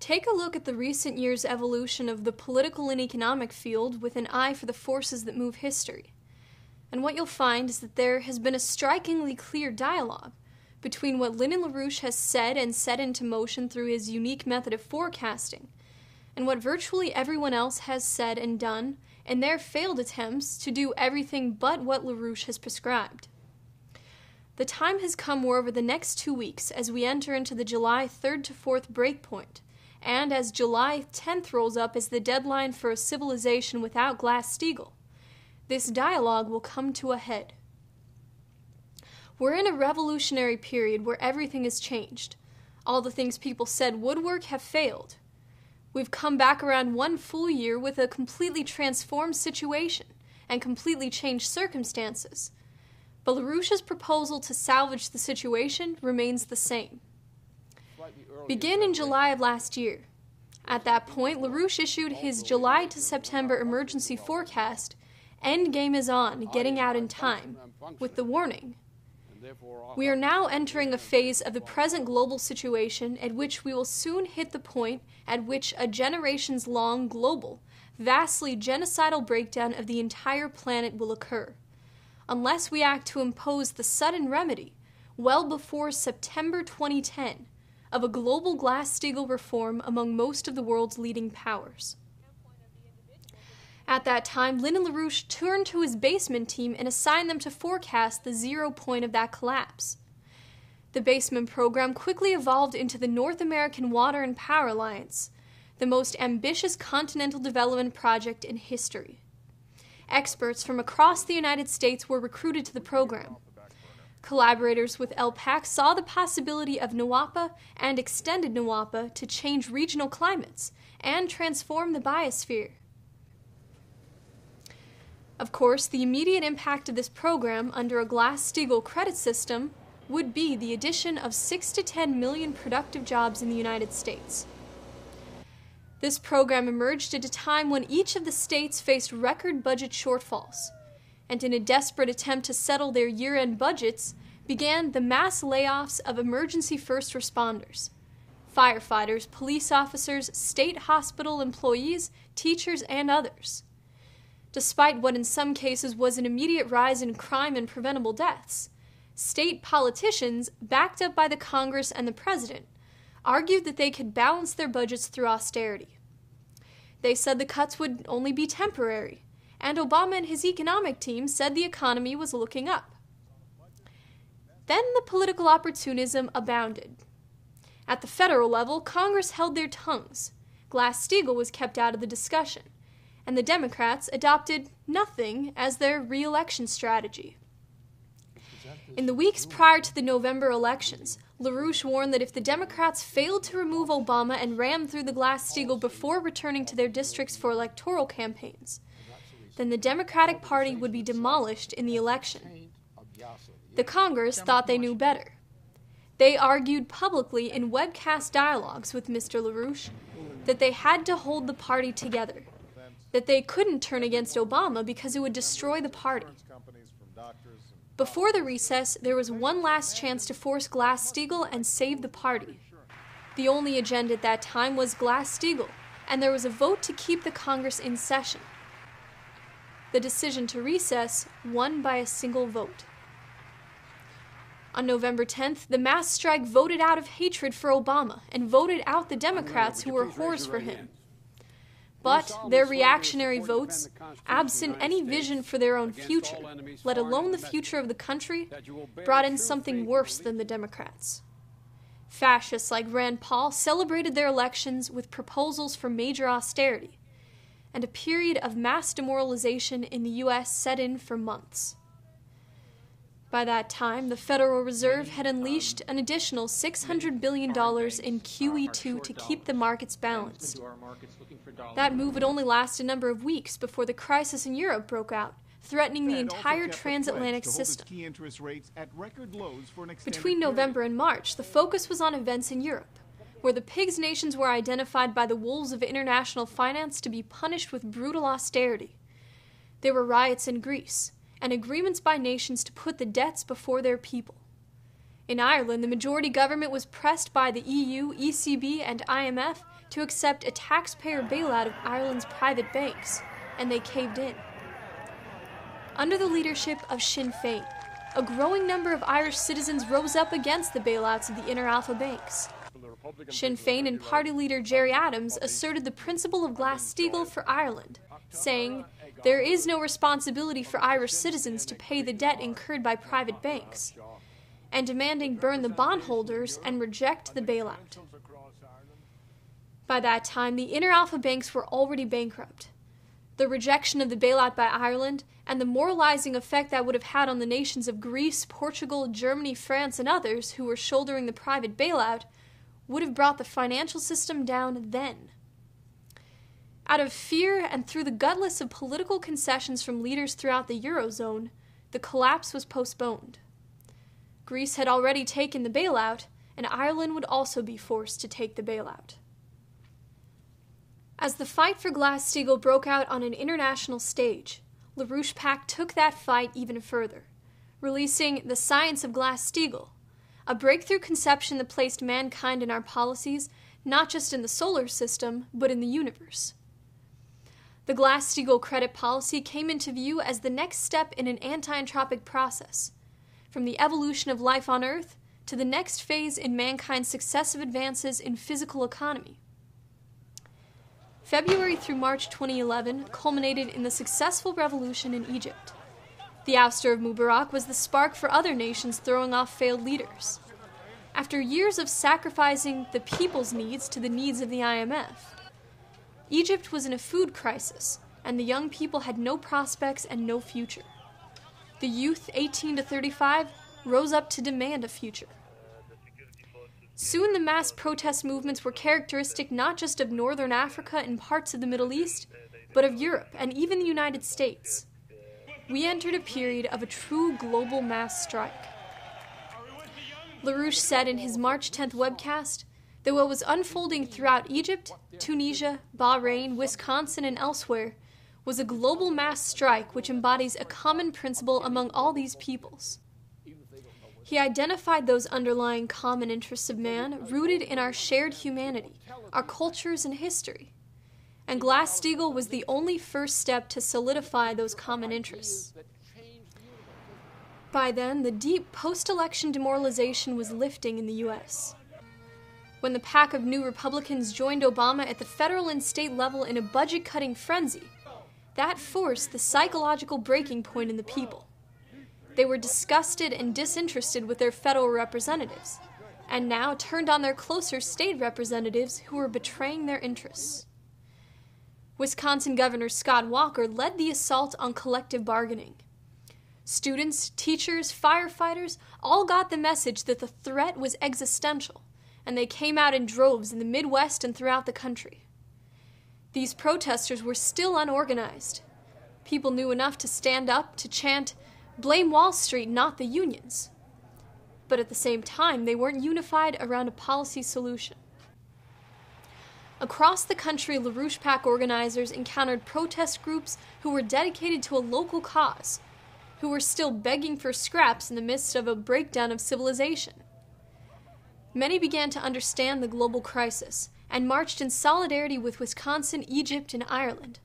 Take a look at the recent years' evolution of the political and economic field with an eye for the forces that move history. And what you'll find is that there has been a strikingly clear dialogue between what Lyndon LaRouche has said and set into motion through his unique method of forecasting, and what virtually everyone else has said and done in their failed attempts to do everything but what LaRouche has prescribed. The time has come where over the next 2 weeks, as we enter into the July 3rd to 4th breakpoint, and as July 10th rolls up as the deadline for a civilization without Glass-Steagall, this dialogue will come to a head. We're in a revolutionary period where everything has changed. All the things people said would work have failed. We've come back around 1 full year with a completely transformed situation and completely changed circumstances. But LaRouche's proposal to salvage the situation remains the same. Begin in July of last year. At that point, LaRouche issued his July to September emergency forecast, "Endgame is on, getting out in time," with the warning, "We are now entering a phase of the present global situation at which we will soon hit the point at which a generations-long global, vastly genocidal breakdown of the entire planet will occur, unless we act to impose the sudden remedy, well before September 2010, of a global Glass-Steagall reform among most of the world's leading powers." At that time, Lyndon LaRouche turned to his basement team and assigned them to forecast the 0 point of that collapse. The basement program quickly evolved into the North American Water and Power Alliance, the most ambitious continental development project in history. Experts from across the United States were recruited to the program. Collaborators with LPAC saw the possibility of NWAPA and extended NWAPA to change regional climates and transform the biosphere. Of course, the immediate impact of this program under a Glass-Steagall credit system would be the addition of 6 to 10 million productive jobs in the United States. This program emerged at a time when each of the states faced record budget shortfalls, and in a desperate attempt to settle their year-end budgets, began the mass layoffs of emergency first responders, firefighters, police officers, state hospital employees, teachers, and others. Despite what in some cases was an immediate rise in crime and preventable deaths, state politicians, backed up by the Congress and the President, argued that they could balance their budgets through austerity. They said the cuts would only be temporary, and Obama and his economic team said the economy was looking up. Then the political opportunism abounded. At the federal level, Congress held their tongues. Glass-Steagall was kept out of the discussion, and the Democrats adopted nothing as their re-election strategy. In the weeks prior to the November elections, LaRouche warned that if the Democrats failed to remove Obama and ram through the Glass-Steagall before returning to their districts for electoral campaigns, then the Democratic Party would be demolished in the election. The Congress thought they knew better. They argued publicly in webcast dialogues with Mr. LaRouche that they had to hold the party together, that they couldn't turn against Obama because it would destroy the party. Before the recess, there was one last chance to force Glass-Steagall and save the party. The only agenda at that time was Glass-Steagall, and there was a vote to keep the Congress in session. The decision to recess won by a single vote. On November 10th, the mass strike voted out of hatred for Obama and voted out the Democrats who were whores for him. But their reactionary votes, absent any vision for their own future, let alone the future of the country, brought in something worse than the Democrats. Fascists like Rand Paul celebrated their elections with proposals for major austerity, and a period of mass demoralization in the U.S. set in for months. By that time, the Federal Reserve had unleashed an additional $600 billion in QE2 to keep the markets balanced. That move would only last a number of weeks before the crisis in Europe broke out, threatening the entire transatlantic system. Between November and March, the focus was on events in Europe, where the pigs nations were identified by the wolves of international finance to be punished with brutal austerity. There were riots in Greece, and agreements by nations to put the debts before their people. In Ireland, the majority government was pressed by the EU, ECB, and IMF to accept a taxpayer bailout of Ireland's private banks, and they caved in. Under the leadership of Sinn Féin, a growing number of Irish citizens rose up against the bailouts of the Inter Alpha banks. Sinn Féin and party leader Gerry Adams asserted the principle of Glass-Steagall for Ireland, saying, "There is no responsibility for Irish citizens to pay the debt incurred by private banks," and demanding burn the bondholders and reject the bailout. By that time, the Inter Alpha banks were already bankrupt. The rejection of the bailout by Ireland and the moralizing effect that would have had on the nations of Greece, Portugal, Germany, France, and others who were shouldering the private bailout would have brought the financial system down then. Out of fear and through the gutless of political concessions from leaders throughout the Eurozone, the collapse was postponed. Greece had already taken the bailout, and Ireland would also be forced to take the bailout. As the fight for Glass-Steagall broke out on an international stage, LaRouche PAC took that fight even further, releasing The Science of Glass-Steagall, a breakthrough conception that placed mankind in our policies not just in the solar system, but in the universe. The Glass-Steagall credit policy came into view as the next step in an anti-entropic process, from the evolution of life on Earth to the next phase in mankind's successive advances in physical economy. February through March 2011 culminated in the successful revolution in Egypt. The ouster of Mubarak was the spark for other nations throwing off failed leaders. After years of sacrificing the people's needs to the needs of the IMF, Egypt was in a food crisis, and the young people had no prospects and no future. The youth, 18 to 35, rose up to demand a future. Soon the mass protest movements were characteristic not just of Northern Africa and parts of the Middle East, but of Europe and even the United States. We entered a period of a true global mass strike. LaRouche said in his March 10th webcast that what was unfolding throughout Egypt, Tunisia, Bahrain, Wisconsin, and elsewhere was a global mass strike which embodies a common principle among all these peoples. He identified those underlying common interests of man rooted in our shared humanity, our cultures and history. And Glass-Steagall was the only first step to solidify those common interests. By then, the deep post-election demoralization was lifting in the U.S. When the pack of new Republicans joined Obama at the federal and state level in a budget-cutting frenzy, that forced the psychological breaking point in the people. They were disgusted and disinterested with their federal representatives, and now turned on their closer state representatives who were betraying their interests. Wisconsin Governor Scott Walker led the assault on collective bargaining. Students, teachers, firefighters all got the message that the threat was existential, and they came out in droves in the Midwest and throughout the country. These protesters were still unorganized. People knew enough to stand up to chant, "Blame Wall Street, not the unions." But at the same time, they weren't unified around a policy solution. Across the country, LaRouche PAC organizers encountered protest groups who were dedicated to a local cause, who were still begging for scraps in the midst of a breakdown of civilization. Many began to understand the global crisis and marched in solidarity with Wisconsin, Egypt, and Ireland,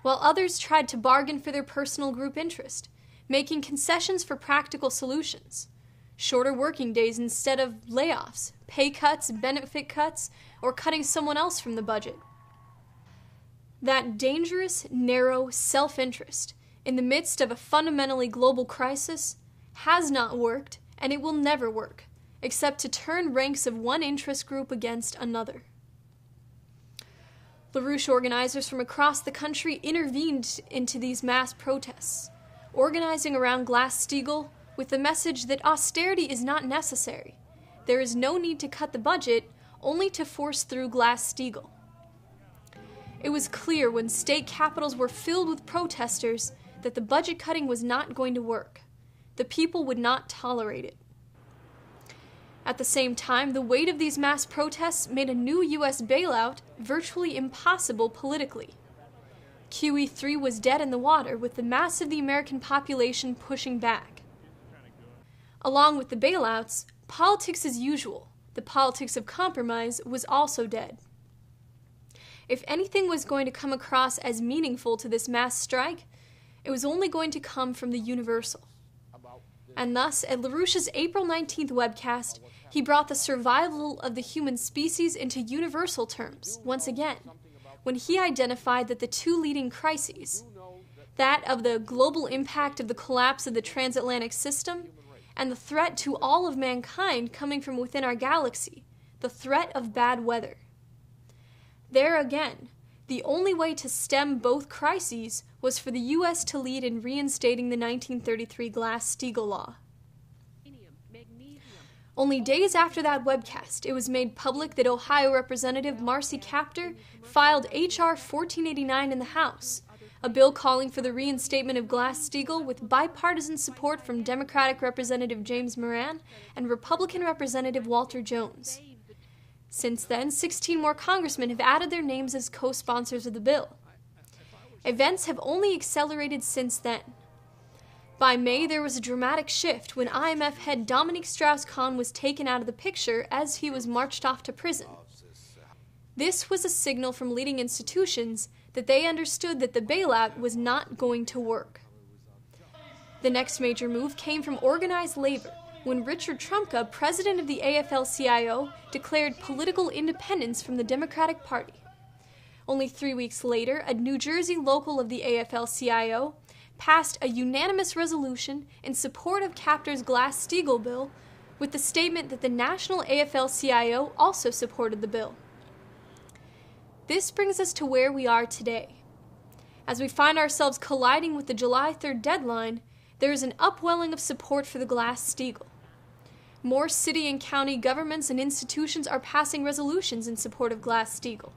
while others tried to bargain for their personal group interest, making concessions for practical solutions: shorter working days instead of layoffs, pay cuts, benefit cuts, or cutting someone else from the budget. That dangerous, narrow self-interest in the midst of a fundamentally global crisis has not worked, and it will never work, except to turn ranks of one interest group against another. LaRouche organizers from across the country intervened into these mass protests, organizing around Glass-Steagall with the message that austerity is not necessary. There is no need to cut the budget, only to force through Glass-Steagall. It was clear when state capitals were filled with protesters that the budget cutting was not going to work. The people would not tolerate it. At the same time, the weight of these mass protests made a new U.S. bailout virtually impossible politically. QE3 was dead in the water, with the mass of the American population pushing back. Along with the bailouts, politics as usual, the politics of compromise, was also dead. If anything was going to come across as meaningful to this mass strike, it was only going to come from the universal. And thus, at LaRouche's April 19th webcast, he brought the survival of the human species into universal terms, once again, when he identified that the two leading crises, that of the global impact of the collapse of the transatlantic system, and the threat to all of mankind coming from within our galaxy, the threat of bad weather. There again, the only way to stem both crises was for the U.S. to lead in reinstating the 1933 Glass-Steagall Law. Only days after that webcast, it was made public that Ohio Representative Marcy Kaptur filed H.R. 1489 in the House, a bill calling for the reinstatement of Glass-Steagall with bipartisan support from Democratic Representative James Moran and Republican Representative Walter Jones. Since then, 16 more congressmen have added their names as co-sponsors of the bill. Events have only accelerated since then. By May, there was a dramatic shift when IMF head Dominique Strauss-Kahn was taken out of the picture as he was marched off to prison. This was a signal from leading institutions that they understood that the bailout was not going to work. The next major move came from organized labor, when Richard Trumka, president of the AFL-CIO, declared political independence from the Democratic Party. Only 3 weeks later, a New Jersey local of the AFL-CIO passed a unanimous resolution in support of Kaptur's Glass-Steagall bill, with the statement that the national AFL-CIO also supported the bill. This brings us to where we are today. As we find ourselves colliding with the July 3rd deadline, there is an upwelling of support for the Glass-Steagall. More city and county governments and institutions are passing resolutions in support of Glass-Steagall.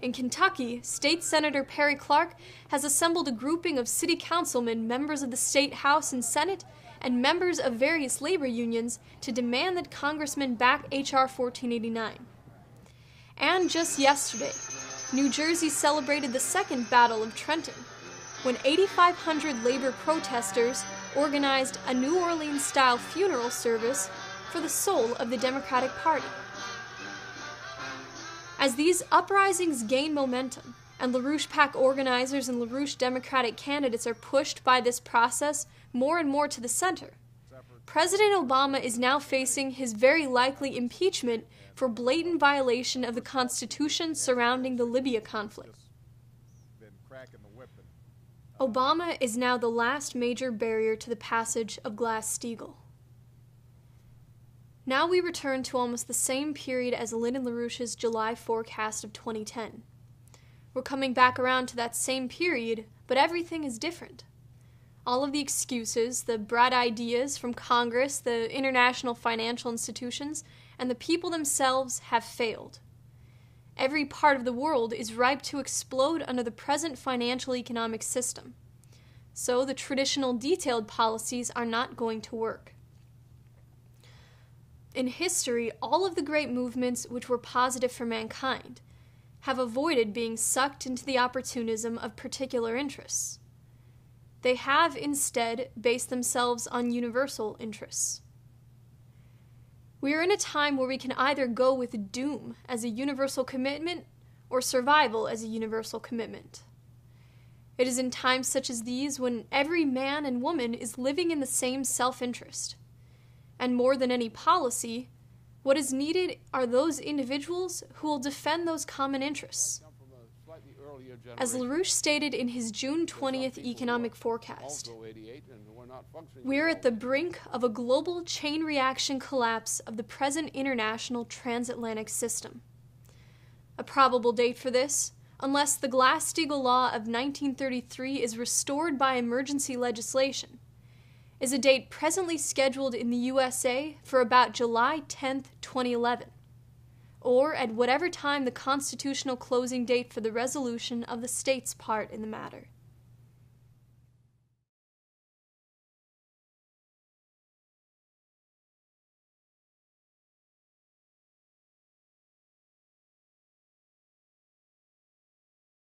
In Kentucky, State Senator Perry Clark has assembled a grouping of city councilmen, members of the State House and Senate, and members of various labor unions to demand that congressmen back H.R. 1489. And just yesterday, New Jersey celebrated the Second Battle of Trenton, when 8,500 labor protesters organized a New Orleans-style funeral service for the soul of the Democratic Party. As these uprisings gain momentum, and LaRouche PAC organizers and LaRouche Democratic candidates are pushed by this process more and more to the center, President Obama is now facing his very likely impeachment for blatant violation of the Constitution surrounding the Libya conflict. Obama is now the last major barrier to the passage of Glass-Steagall. Now we return to almost the same period as Lynn and LaRouche's July forecast of 2010. We're coming back around to that same period, but everything is different. All of the excuses, the bright ideas from Congress, the international financial institutions, and the people themselves have failed. Every part of the world is ripe to explode under the present financial economic system. So the traditional detailed policies are not going to work. In history, all of the great movements which were positive for mankind have avoided being sucked into the opportunism of particular interests. They have instead based themselves on universal interests. We are in a time where we can either go with doom as a universal commitment or survival as a universal commitment. It is in times such as these when every man and woman is living in the same self-interest. And more than any policy, what is needed are those individuals who will defend those common interests. As LaRouche stated in his June 20th economic forecast, we're at the brink of a global chain reaction collapse of the present international transatlantic system. A probable date for this, unless the Glass-Steagall Law of 1933 is restored by emergency legislation, is a date presently scheduled in the USA for about July 10th, 2011, or at whatever time the constitutional closing date for the resolution of the state's part in the matter.